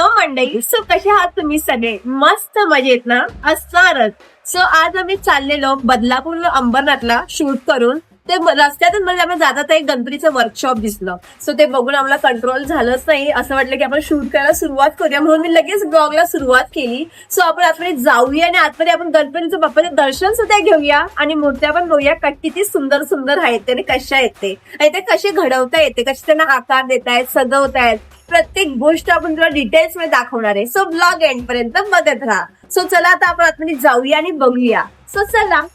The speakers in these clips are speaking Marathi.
हॅलो मंडळी, सो कसे आहात तुम्ही सगळे? मस्त मजेत ना? असणारच. सो आज आम्ही चाललेलो बदलापूर अंबरनाथला शूट करून. ते रस्त्यातून म्हणजे आम्ही जातात एक गणपतीचं वर्कशॉप दिसलं. सो ते बघून आम्हाला कंट्रोल झालंच नाही. असं वाटलं की आपण शूट करायला सुरुवात करूया, म्हणून मी लगेच ब्लॉगला सुरुवात केली. सो आपण आतमध्ये जाऊया आणि आतमध्ये आपण गणपतीचं बाप्पाचं दर्शन सुद्धा घेऊया आणि मूर्त्या पण बघूया किती सुंदर सुंदर आहेत ते आणि कशा आहेत ते, आणि ते कसे घडवता येते, कसे त्यांना आकार देतायत, सजवतायत. प्रत्येक गोष्ट आपण तुला डिटेल्स मध्ये दाखवणार आहे. सो ब्लॉग एंड पर्यंत बघत राहा. सो चला आता आपण आतमध्ये जाऊया आणि बघूया. सो चला.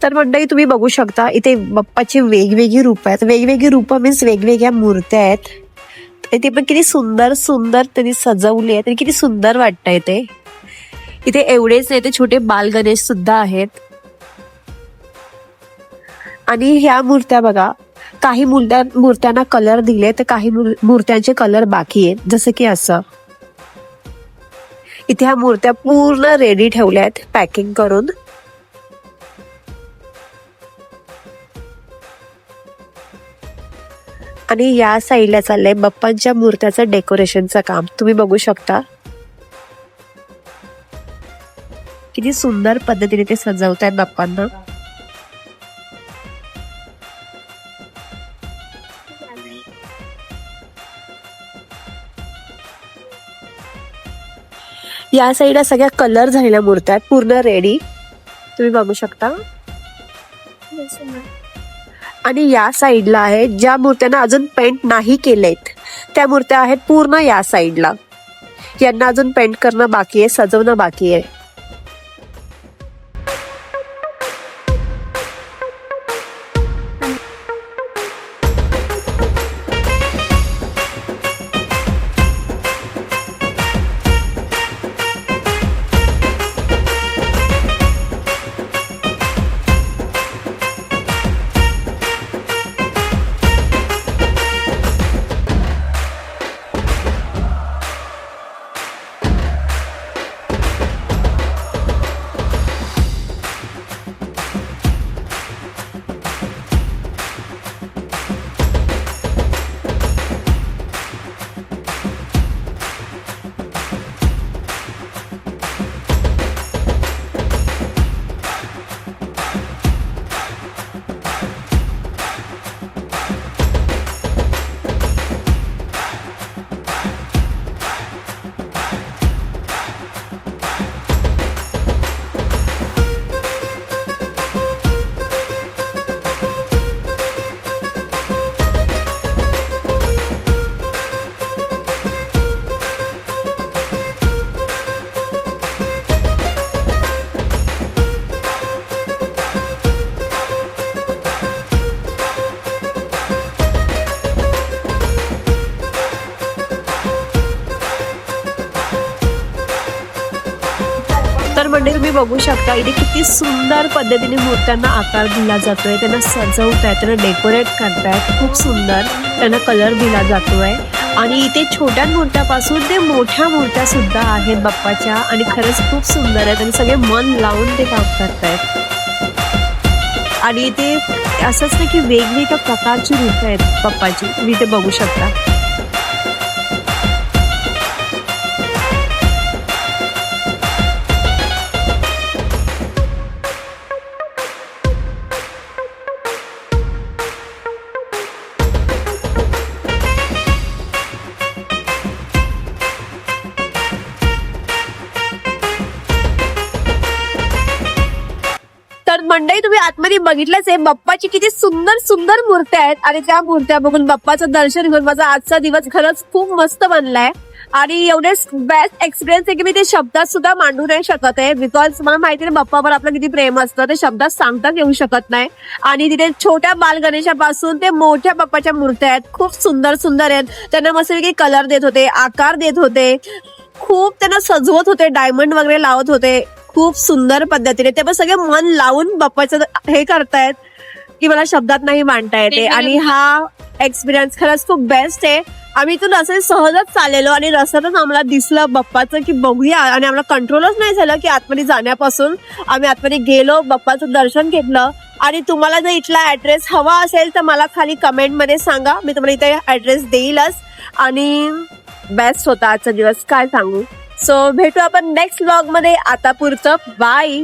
तर मंडळी तुम्ही बघू शकता इथे बाप्पाची वेगवेगळी रूप आहेत. वेगवेगळी रूप मीन्स वेगवेगळ्या मूर्त्या आहेत. ते पण किती सुंदर सुंदर त्यांनी सजवली आहेत आणि किती सुंदर वाटतंय ते. इथे एवढेच नाही, ते छोटे बाल गणेश सुद्धा आहेत. आणि ह्या मूर्त्या बघा, काही मूर्त्यांना कलर दिले तर काही मूर्त्यांचे कलर बाकी आहेत. जसं की असं इथे ह्या मूर्त्या पूर्ण रेडी ठेवल्या आहेत पॅकिंग करून. आणि या साईडला चाललंय बाप्पांच्या मूर्त्याचं डेकोरेशनचं काम. तुम्ही बघू शकता किती सुंदर पद्धतीने ते सजवतायत बाप्पांना. या साईडला सगळ्या कलर झालेल्या मूर्त्या आहेत पूर्ण रेडी. तुम्ही बघू शकता. आणि या साईडला आहे ज्या मूर्त्यांना अजून पेंट नाही केलेत त्या मूर्त्या आहेत पूर्ण या साईडला. यांना अजून पेंट करणं बाकी आहे, सजवणं बाकी आहे. तर म्हणजे तुम्ही बघू शकता इथे किती सुंदर पद्धतीने मूर्त्यांना आकार दिला जातोय, त्यांना सजवतायत, त्यांना डेकोरेट करतायत. खूप सुंदर त्यांना कलर दिला जातोय. आणि इथे छोट्या मूर्त्यापासून ते मोठ्या मूर्त्या सुद्धा आहेत बाप्पाच्या, आणि खरंच खूप सुंदर आहेत आणि सगळे मन लावून ते काम करतायत. आणि इथे असंच नाही की वेगवेगळ्या प्रकारची रूप आहेत बाप्पाची, तुम्ही इथे बघू शकता. मंडळी तुम्ही आतमध्ये बघितलंच आहे बाप्पाची किती सुंदर सुंदर मूर्त्या आहेत आणि त्या मूर्त्या बघून बाप्पाचं दर्शन घेऊन माझा आजचा दिवस खरंच खूप मस्त बनलाय आणि एवढे बेस्ट एक्सपिरियन्स आहे की मी ते शब्दात सुद्धा मांडू नाही शकत आहे बिकॉज मला माहिती आहे बाप्पावर आपलं किती प्रेम असतं ते शब्दात सांगताच येऊ शकत नाही. आणि तिथे छोट्या बाल गणेशापासून ते मोठ्या बाप्पाच्या मूर्त्या आहेत, खूप सुंदर सुंदर आहेत. त्यांना मस्तपैकी कलर देत होते, आकार देत होते, खूप त्यांना सजवत होते, डायमंड वगैरे लावत होते खूप सुंदर पद्धतीने. ते पण सगळे मन लावून बाप्पाचं हे करतायत की मला शब्दात नाही मांडता येते. आणि हा एक्सपिरियन्स खरंच खूप बेस्ट आहे. आम्ही इथून असे सहजच चाललेलो आणि रस्त्यातच आम्हाला दिसलं बाप्पाचं की बघूया आणि आम्हाला कंट्रोलच नाही झालं की आतमध्ये जाण्यापासून. आम्ही आतमध्ये गेलो, बाप्पाचं दर्शन घेतलं. आणि तुम्हाला जर इथला ऍड्रेस हवा असेल तर मला खाली कमेंटमध्ये सांगा, मी तुम्हाला इथे ऍड्रेस देईलच. आणि बेस्ट होता आजचा दिवस, काय सांगू. सो भेटू आपण नेक्स्ट व्लॉग मध्ये. आता पुरतं बाय.